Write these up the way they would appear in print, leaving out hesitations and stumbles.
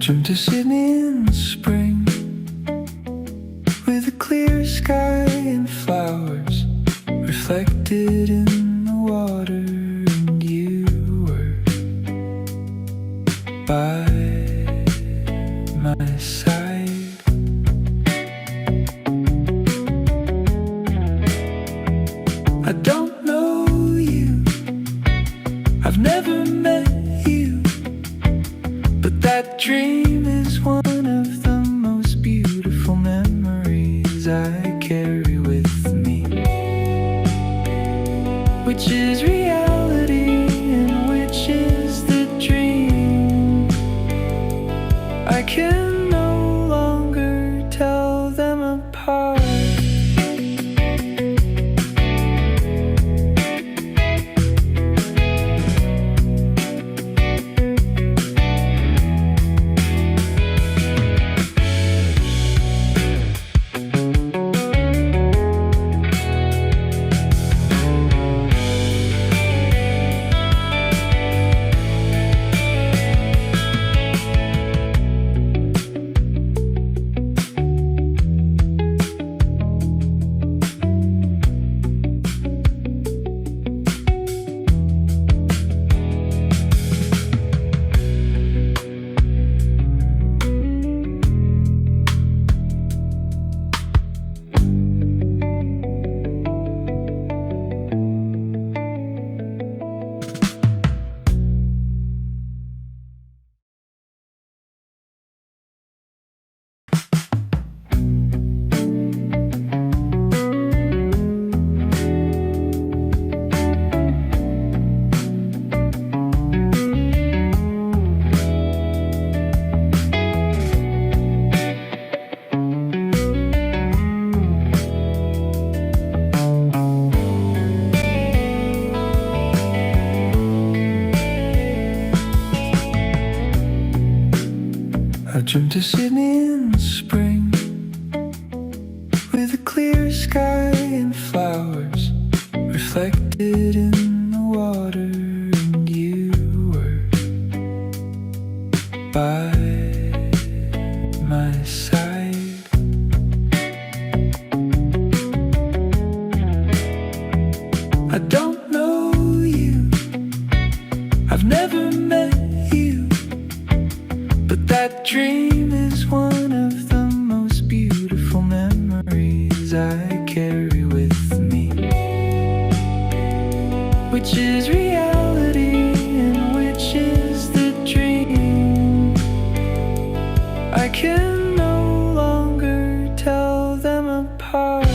dreamt of Sydney in spring, with a clear sky and flowers reflected in the water, and you were by my side. I don't know you, I've never met you, but that dream is one of the most beautiful memories I carry with me. Which is reality and which is the dream? I can no longer tell them apart. I dreamt of Sydney in spring, with a clear sky and flowers reflected in the water, and you were by my side. I don't know you, I've never met you, but that dream is one of the most beautiful memories I carry with me. Which is reality and which is the dream? I can no longer tell them apart.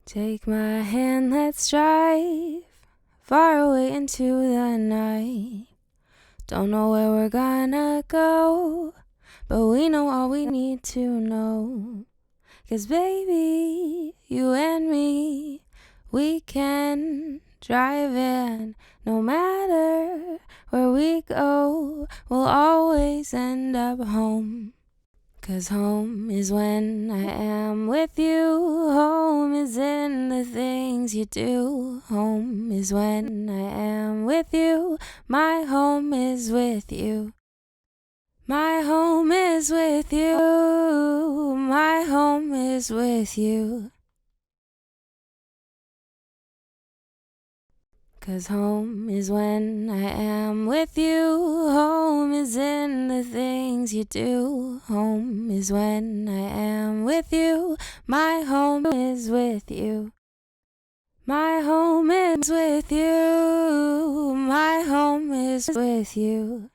Take my hand, let's drive far away into the night. Don't know where we're gonna go, but we know all we need to know. 'Cause baby, you and me, we can drive in. No matter where we go, we'll always end up home. 'Cause home is when I am with you. Home is in the things you do. Home is when I am with you. My home is with you. My home is with you. My home is with you. 'Cause home is when I am with you. Home is in the things you do. Home is when I am with you. My home is with you. My home is with you. My home is with you.